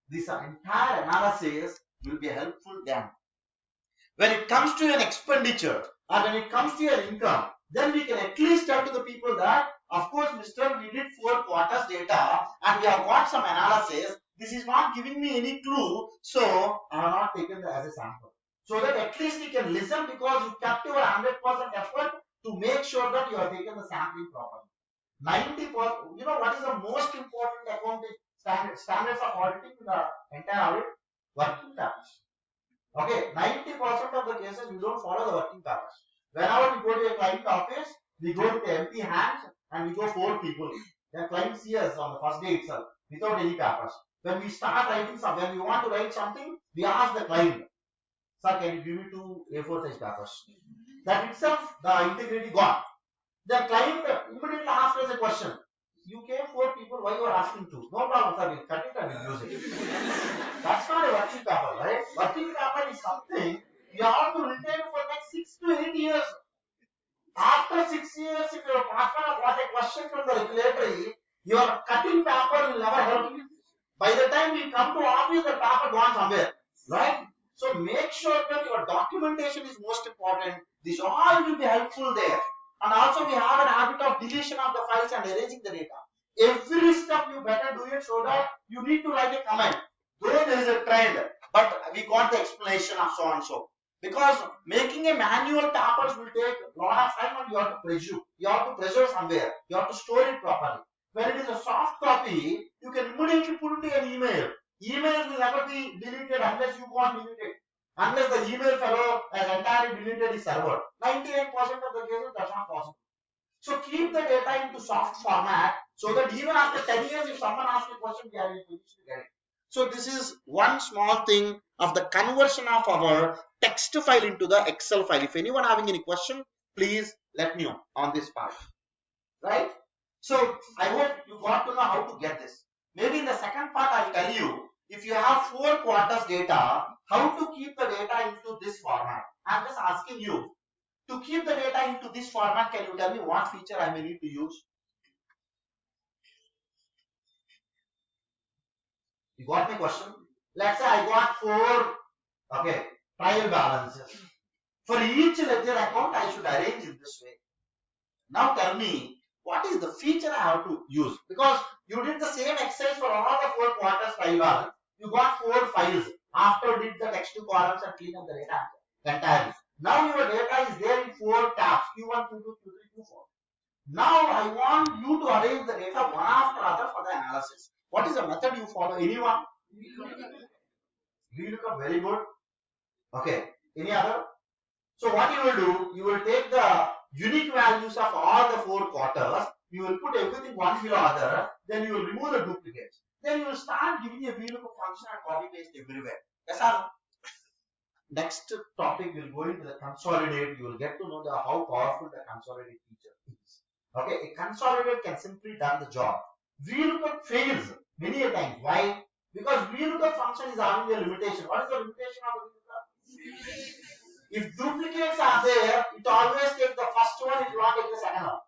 This entire analysis will be helpful then. When it comes to an expenditure or when it comes to your income, then we can at least tell to the people that, of course, mister, we did 4 quarters data and we have got some analysis. This is not giving me any clue, so I have not taken that as a sample. So that at least we can listen, because you kept your 100% effort to make sure that you have taken the sampling properly. 90%, you know what is the most important accounting standards of auditing in the entire audit? Working papers. Okay, 90% of the cases we don't follow the working papers. Whenever we go to a client office, we go with empty hands and we go 4 people. The client sees us on the first day itself without any papers. When we start writing something, when we want to write something, we ask the client, sir, can you give me 2 A4 size papers? That itself, the integrity gone. The client immediately asks us a question. You came 4 people, why you are asking 2? No problem, sir, we'll cut it and we'll use it. That's not a working paper, right? Working paper is something you have to retain for next 6 to 8 years. After 6 years, if your partner got a question from the regulatory, your cutting paper will never help you. By the time we come to office, the paper gone somewhere, right? So make sure that your documentation is most important. This all will be helpful there. And also we have an habit of deletion of the files and erasing the data. Every step you better do it, so that you need to write a comment. Though there is a trend, but we got the explanation of so and so. Because making a manual papers will take a lot of time and you have to preserve. You have to preserve somewhere. You have to store it properly. When it is a soft copy, you can immediately put it in an email. Emails will never be deleted unless you want deleted. Unless the email fellow has entirely deleted his server. 99% of the cases that's not possible. So keep the data into soft format so that even after 10 years, if someone asks a question, we are in a position to get it. So this is one small thing of the conversion of our text file into the Excel file. If anyone having any question, please let me know on this part. Right? So I hope you got to know how to get this. Maybe in the second part, I'll tell you if you have 4 quarters data, how to keep the data into this format. I'm just asking you to keep the data into this format. Can you tell me what feature I may need to use? You got my question? Let's say I got 4 trial balances. For each ledger account, I should arrange in this way. Now tell me, what is the feature I have to use? Because you did the same exercise for all the 4 quarters trial balance. You got 4 files. After did the text 2 columns and clean up the data entirely. Now your data is there in 4 tabs, Q1, Q2, Q3, Q4. Now I want you to arrange the data one after other for the analysis. What is the method you follow? Anyone? VLOOKUP, very good. Okay. Any other? So what you will do, you will take the unique values of all the 4 quarters, you will put everything one below other, then you will remove the duplicates. Then you will start giving a VLOOKUP function and copy paste everywhere. Yes or no? Next topic will go into the consolidate. You will get to know how powerful the consolidate feature is. Okay, a consolidate can simply done the job. VLOOKUP fails many a times. Why? Because VLOOKUP function is having a limitation. What is the limitation of the VLOOKUP? If duplicates are there, it always takes the first one, it will not take the second one.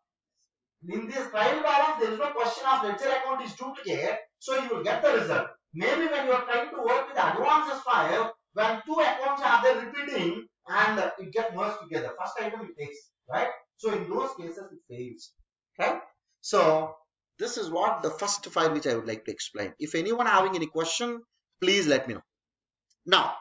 In this trial balance, there is no question of ledger account is duplicate, so you will get the result. Maybe when you are trying to work with advances file, when 2 accounts are there repeating and it gets merged together, first item it takes, right? So in those cases it fails, right? So this is what the first file which I would like to explain. If anyone having any question, please let me know. Now,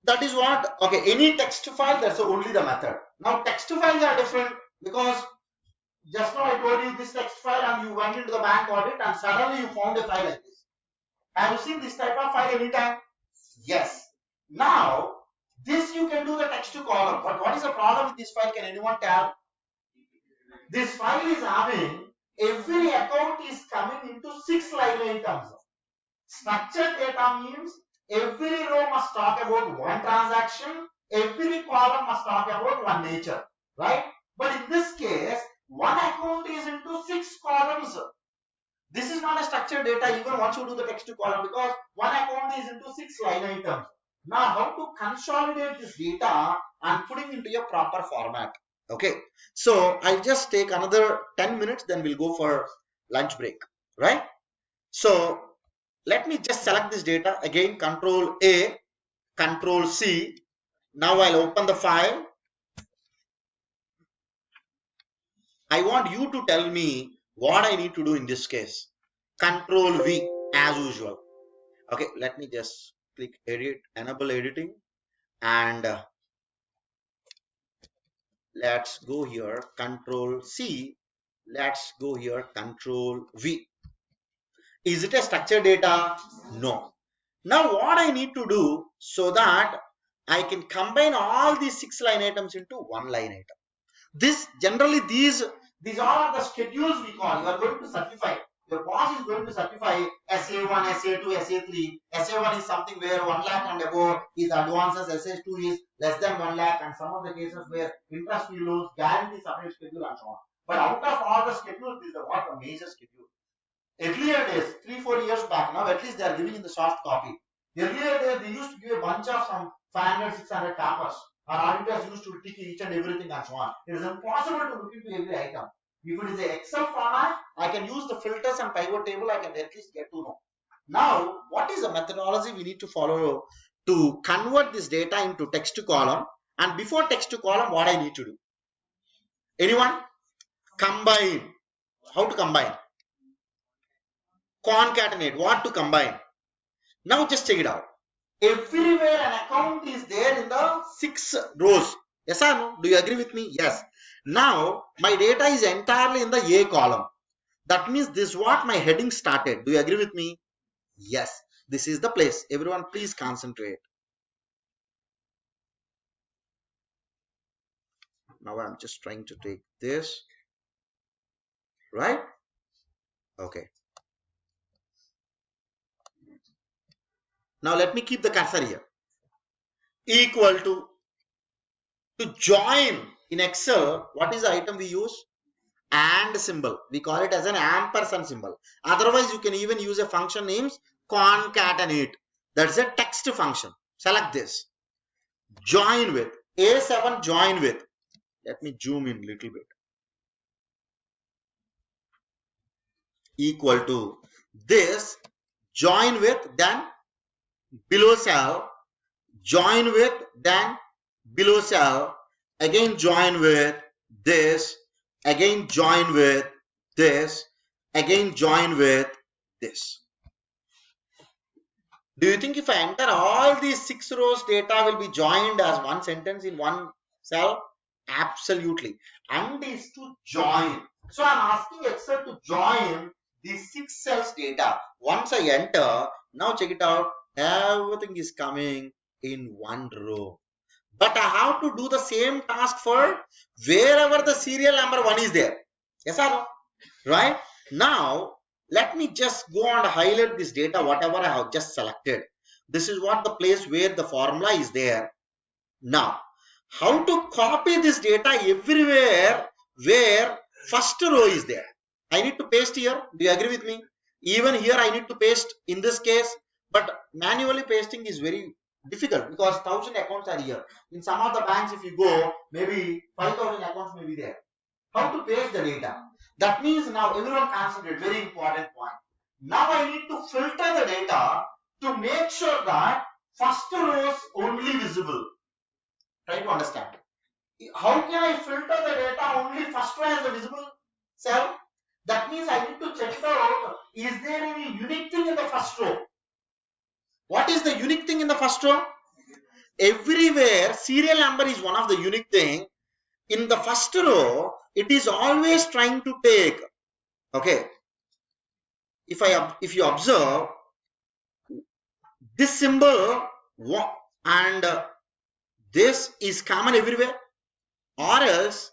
that is what, okay, any text file, that's only the method. Now text files are different because just now I told you this text file and you went into the bank audit and suddenly you found a file like this. Have you seen this type of file anytime? Yes. Now, this you can do the text to column. But what is the problem with this file? Can anyone tell? This file is having every account is coming into 6 line items. Structured data means every row must talk about one transaction, every column must talk about one nature, right? But in this case, one account is into 6 columns. This is not a structured data even once you do the text to column because one account is into 6 line items. Now, how to consolidate this data and putting into a proper format? Okay, so I'll just take another 10 minutes, then we'll go for lunch break, right? So let me just select this data again, Control A, Control C. Now I'll open the file. I want you to tell me what I need to do in this case. Control V as usual. Okay, let me just click edit, enable editing, and let's go here, Control C. Let's go here, Control V. Is it a structured data? No. Now what I need to do so that I can combine all these 6 line items into one line item. This generally these are the schedules we call. You are going to certify. Your boss is going to certify SA1, SA2, SA3. SA1 is something where 1 lakh and above is advances. SA2 is less than 1 lakh, and some of the cases where interest we lose, guarantee separate schedule and so on. But out of all the schedules, this is what a major schedule. Earlier days, 3-4 years back, now at least they are giving in the soft copy. Earlier days, they used to give a bunch of some 500-600 papers. Our auditors used to tick each and everything and so on. It is impossible to look into every item. If it is an Excel format, I can use the filters and pivot table. I can at least get to know. Now, what is the methodology we need to follow to convert this data into text to column? And before text to column, what I need to do? Anyone? Combine. How to combine? Concatenate. What to combine? Now just check it out. Everywhere an account is there in the 6 rows. Yes or no? Do you agree with me? Yes. Now my data is entirely in the A column. That means this is what my heading started. Do you agree with me? Yes, this is the place. Everyone please concentrate. Now I'm just trying to take this, right? Okay. Now let me keep the cursor here. Equal to join in Excel, what is the item we use? And symbol. We call it as an ampersand symbol. Otherwise, you can even use a function named concatenate. That's a text function. Select this. Join with. A7 join with. Let me zoom in a little bit. Equal to this. Join with, then below cell. Join with, then below cell. Again join with this. Again join with this. Again join with this. Do you think if I enter all these 6 rows, data will be joined as one sentence in one cell? Absolutely. And is to join. So I'm asking Excel to join these 6 cells data. Once I enter, now check it out. Everything is coming in one row. But I have to do the same task for wherever the serial number 1 is there. Yes or no? Right? Now, let me just go and highlight this data, whatever I have just selected. This is what the place where the formula is there. Now, how to copy this data everywhere where first row is there? I need to paste here. Do you agree with me? Even here I need to paste in this case, but manually pasting is very difficult because 1000 accounts are here. In some of the banks, if you go, maybe 5000 accounts may be there. How to paste the data? That means now everyone concentrate, very important point. Now I need to filter the data to make sure that first row is only visible. Try to understand. How can I filter the data only first row as a visible cell? That means I need to check it out. Is there any unique thing in the first row? What is the unique thing in the first row? Everywhere serial number is one of the unique thing. In the first row, it is always trying to take. Okay. If you observe this symbol and this is common everywhere, or else,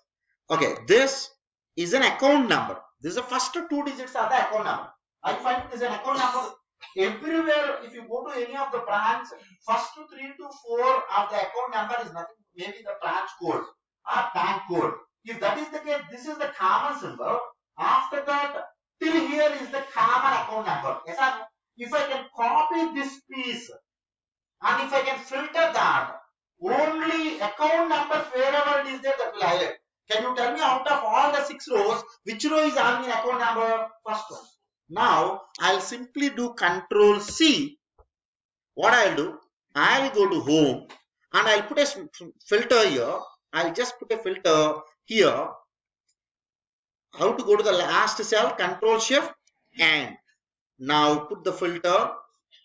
okay, this is an account number. This is the first 2 digits are the account number. I find it is an account number. Everywhere, if you go to any of the branch, first 3 to 4 of the account number is nothing, maybe the branch code or bank code. If that is the case, this is the common symbol. After that, till here is the common account number. Yes or no? If I can copy this piece and if I can filter that, only account numbers wherever it is there, that will highlight. Can you tell me out of all the 6 rows, which row is having an account number? First one. Now, I'll simply do Control C. What I'll do, I'll go to Home and I'll put a filter here. I'll just put a filter here. How to go to the last cell? Control Shift and now put the filter.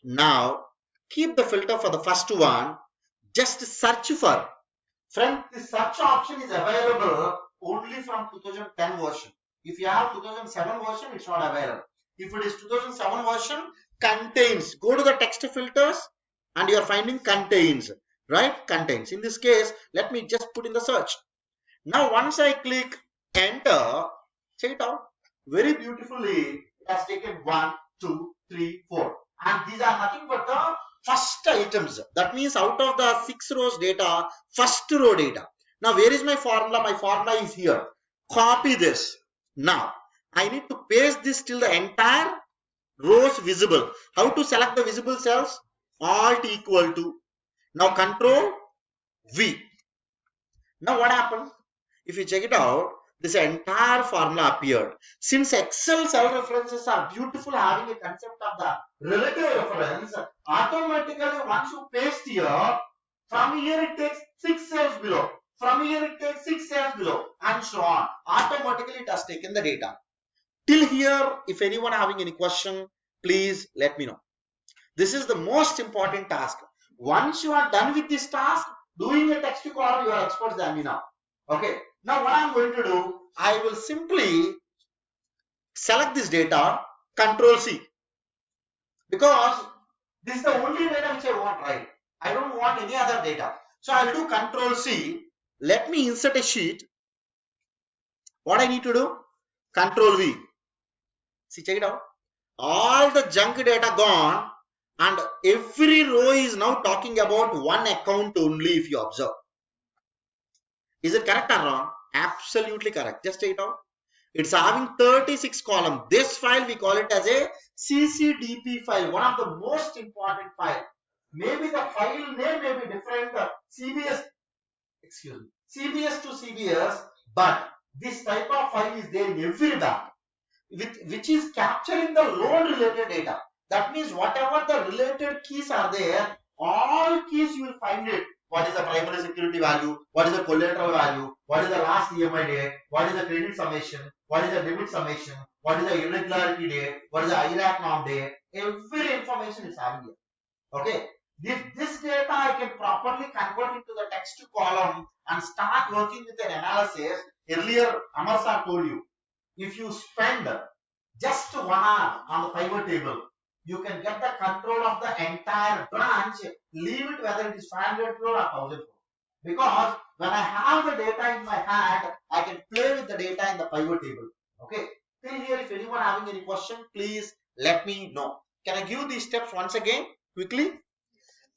Now, keep the filter for the first one. Just search for. Friend, the search option is available only from 2010 version. If you have 2007 version, it's not available. If it is 2007 version, contains. Go to the text filters and you are finding contains. Right? Contains. In this case, let me just put in the search. Now, once I click enter, check it out. Very beautifully, it has taken 1, 2, 3, 4. And these are nothing but the first items. That means out of the 6 rows data, first row data. Now, where is my formula? My formula is here. Copy this. Now, I need to paste this till the entire rows visible. How to select the visible cells? Alt equal to. Now, Control V. Now, what happens? If you check it out, this entire formula appeared. Since Excel cell references are beautiful, having a concept of the relative reference, automatically once you paste here, from here it takes 6 cells below. From here it takes 6 cells below and so on. Automatically it has taken the data. Till here, if anyone having any question, please let me know. This is the most important task. Once you are done with this task, doing a text column, you are experts than me now. Okay. Now what I am going to do, I will simply select this data, Control C. because this is the only data which I want, right? I don't want any other data. So I'll do Control C. Let me insert a sheet. What I need to do? Control V. See, check it out. All the junk data gone, and every row is now talking about one account only. If you observe, is it correct or wrong? Absolutely correct. Just check it out. It's having 36 columns. This file we call it as a CCDP file, one of the most important file. Maybe the file name may be different, CBS, excuse me, CBS to CBS, but this type of file is there in every bank, which is capturing the loan related data. That means whatever the related keys are there, all keys you will find it. What is the primary security value? What is the collateral value? What is the last EMI date? What is the credit summation? What is the debit summation? What is the irregularity date? What is the IRAC norm date? Every information is having here. Okay. This data I can properly convert into the text column and start working with an analysis. Earlier, Amar sir told you, if you spend just 1 hour on the pivot table, you can get the control of the entire branch, leave it whether it is 500 crore or 1000 crore. Because when I have the data in my hand, I can play with the data in the pivot table. Okay. Till here, if anyone having any question, please let me know. Can I give these steps once again quickly?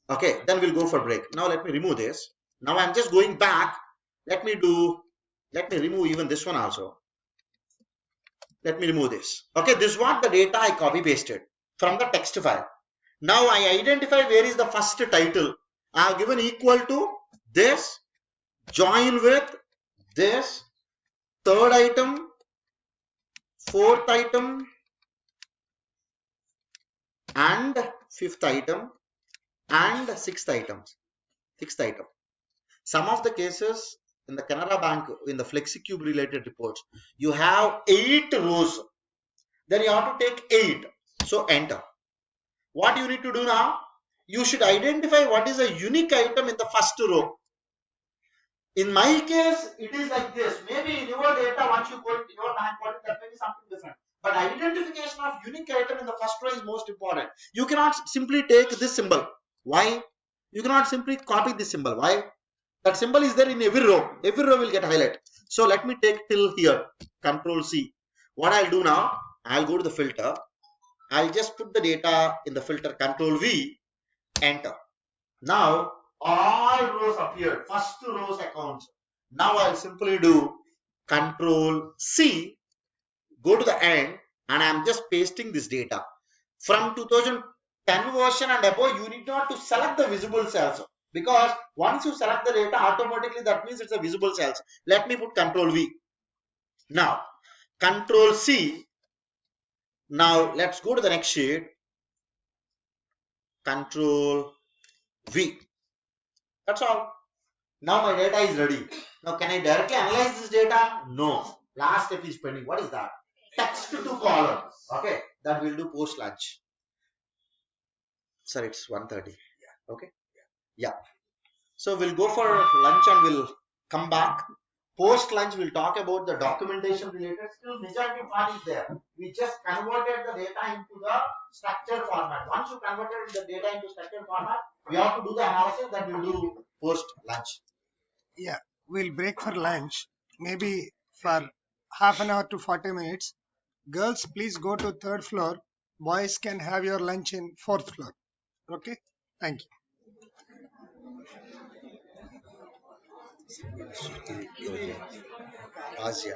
Okay, then we'll go for break. Now let me remove this. Now I'm just going back. Let me remove even this one also. Let me remove this. Okay, this is what the data I copy pasted from the text file. Now I identify where is the first title. I have given equal to this, join with this, third item, fourth item, and fifth item, and sixth item. Some of the cases in the Canara Bank, in the FlexiCube related reports, you have 8 rows. Then you have to take 8. So enter. What you need to do now? You should identify what is a unique item in the first row. In my case, it is like this. Maybe in your data, once you put your bank code, that may be something different. But identification of unique item in the first row is most important. You cannot simply take this symbol. Why? You cannot simply copy this symbol. Why? That symbol is there in every row. Every row will get highlighted. So let me take till here. Control C. What I'll do now, I'll go to the filter. I'll just put the data in the filter. Control V. Enter. Now all rows appeared. First rows accounts. Now I'll simply do Control C. Go to the end, and I'm just pasting this data. From 2010 version and above, you need not to select the visible cells. Because once you select the data, automatically that means it's a visible cells. Let me put Control V. Now, Control C. Now, let's go to the next sheet. Control V. That's all. Now my data is ready. Now, can I directly analyze this data? No. Last step is pending. What is that? Text to column. Okay. That we'll do post lunch. Sir, it's 1:30. Okay. Yeah. So we'll go for lunch and we'll come back. Post lunch, we'll talk about the documentation related. Still, majority part is there. We just converted the data into the structured format. Once you converted the data into structured format, we have to do the analysis that we'll do post lunch. Yeah, we'll break for lunch, maybe for half an hour to 40 minutes. Girls, please go to 3rd floor. Boys can have your lunch in 4th floor. Okay, thank you. Asia.